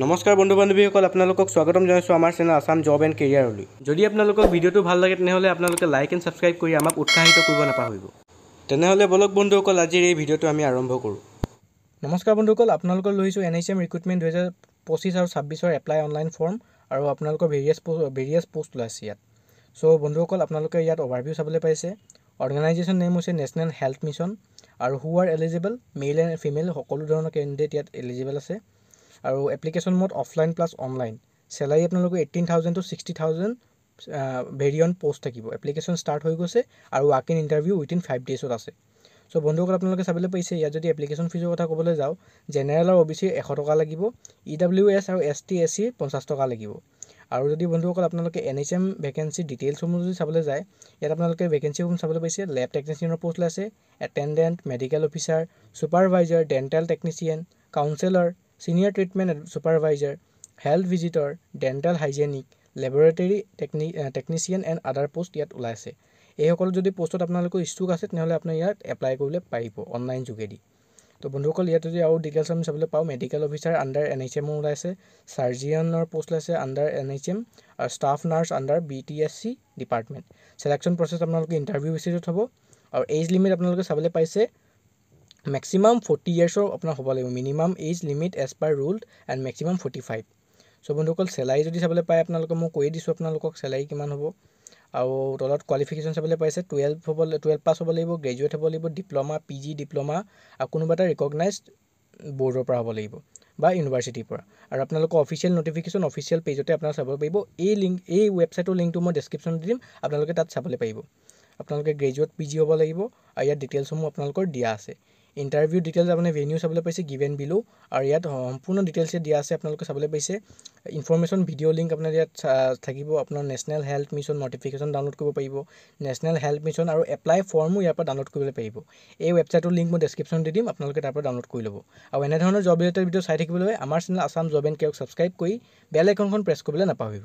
নমস্কাৰ বন্ধু বান্ধৱীসকল, আপোনালোকক স্বাগতম জনাইছোঁ আমাৰ চেনেল আসাম জব এণ্ড কেৰিয়াৰলৈ। যদি আপোনালোকক ভিডিঅ'টো ভাল লাগে তেনেহ'লে আপোনালোকে লাইক এণ্ড ছাবস্ক্ৰাইব কৰি আমাক উৎসাহিত কৰিব নাপাহৰিব। তেনেহ'লে বলক বন্ধুসকল, আজিৰ এই ভিডিঅ'টো আমি আৰম্ভ কৰোঁ। নমস্কাৰ বন্ধুসকল, আপোনালোকক লৈছোঁ NHM ৰিক্ৰুটমেণ্ট 2025 আৰু 26ৰ এপ্লাই অনলাইন ফৰ্ম আৰু আপোনালোকৰ ভেৰিয়াছ পোষ্ট ওলাইছে ইয়াত। চ' বন্ধুসকল, আপোনালোকে ইয়াত অভাৰভিউ চাবলৈ পাইছে। অৰ্গেনাইজেশ্যন নেম হৈছে নেশ্যনেল হেল্থ মিছন আৰু who are eligible, male and female সকলো ধৰণৰ কেণ্ডিডেট ইয়াত এলিজিবল আছে। আৰু application mode offline plus online. Salary আপোনালোকৰ 18,000 to 60,000 ভেৰিয়ন পোষ্ট থাকিব। এপ্লিকেশ্যন ষ্টাৰ্ট হৈ গৈছে আৰু ৱাক ইন ইণ্টাৰভিউ উইথিন 5 daysত আছে। চ' বন্ধুসকল, আপোনালোকে চাবলৈ পাইছে ইয়াত যদি এপ্লিকেশ্যন ফিজৰ কথা ক'বলৈ যাওঁ, জেনেৰেল আৰু OBC 100 টকা লাগিব, EWS আৰু ST SC 50 টকা লাগিব। আৰু যদি বন্ধুসকল আপোনালোকে NHM ভেকেঞ্চি ডিটেইলছসমূহ যদি চাবলৈ যায়, ইয়াত আপোনালোকে ভেকেঞ্চিসমূহ চাবলৈ পাইছে। লেব টেকনিচিয়ানৰ পোষ্ট ওলাইছে, attendant, medical officer, supervisor, dental technician, counsellor, senior treatment supervisor, health visitor, dental hygienic, laboratory technician and other post ইয়াত ওলাইছে। এইসকল যদি পোষ্টত আপোনালোকৰ ইচ্ছুক আছে তেনেহ'লে আপুনি ইয়াত এপ্লাই কৰিবলৈ পাৰিব অনলাইন যোগেদি। তো বন্ধুসকল, ইয়াত যদি আৰু ডিটেইলছ আমি চাবলৈ পাওঁ, মেডিকেল অফিচাৰ আণ্ডাৰ NHM ওলাইছে, চাৰ্জিয়ানৰ পোষ্ট ওলাইছে আণ্ডাৰ NHM আৰু staff nurse under BTSC department. Selection process আপোনালোকে ইণ্টাৰভিউ বেচিছত হ'ব। আৰু এজ লিমিট আপোনালোকে চাবলৈ পাইছে মেক্সিমাম 40 yearsৰ আপোনাৰ হ'ব লাগিব। Minimum age limit age per rule and maximum 45। So' বন্ধুসকল, চেলাৰী যদি চাবলৈ পায় আপোনালোকে মই কৈ দিছোঁ আপোনালোকক চেলাৰী কিমান হ'ব। আৰু তলত কোৱালিফিকেশ্যন চাবলৈ পাইছে 12 পাছ হ'ব লাগিব, গ্ৰেজুৱেট হ'ব লাগিব, ডিপ্ল'মা, PG ডিপ্ল'মা আৰু কোনোবা এটা ৰিকগনাইজড বৰ্ডৰ পৰা হ'ব লাগিব বা ইউনিভাৰ্চিটিৰ পৰা। আৰু আপোনালোকৰ অফিচিয়েল নটিফিকেশ্যন অফিচিয়েল পেজতে আপোনালোকে চাব পাৰিব। এই ৱেবছাইটৰ লিংকটো মই ডেছক্ৰিপশ্যনত দি দিম, আপোনালোকে তাত চাবলৈ পাৰিব। আপোনালোকে গ্ৰেজুৱেট PG হ'ব লাগিব আৰু ইয়াত ডিটেইলছসমূহ আপোনালোকৰ দিয়া আছে। ইণ্টাৰভিউ ডিটেইলছ আপুনি ভেনিউ চাবলৈ পাইছে গিভেন বিলো, আৰু ইয়াত সম্পূৰ্ণ ডিটেইলছ দিয়া আছে আপোনালোকে চাবলৈ পাইছে। ইনফৰ্মেশ্যন ভিডিঅ' লিংক আপোনাৰ ইয়াত থাকিব। আপোনাৰ national health mission notification download কৰিব পাৰিব, নেশ্যনেল হেল্থ মিছন আৰু এপ্লাই ফৰ্মো ইয়াৰ পৰা ডাউনলোড কৰিবলৈ পাৰিব। এই ৱেবছাইটৰ লিংক মই ডেছক্ৰিপশ্যনত দি দিম, আপোনালোকে তাৰ পৰা ডাউনলোড কৰি ল'ব। আৰু এনেধৰণৰ জব ৰিলেটেড ভিডিঅ' চাই থাকিবলৈ আমাৰ চেনেল আসাম জব এণ্ড কেৰিয়াৰক ছাবস্ক্ৰাইব কৰি বেল আইকনখন প্ৰেছ কৰিবলৈ নাপাহৰিব।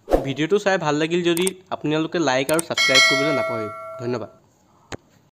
ভিডিঅ'টো চাই ভাল লাগিল যদি আপোনালোকে লাইক আৰু ছাবস্ক্ৰাইব কৰিবলৈ নাপাহৰিব। ধন্যবাদ।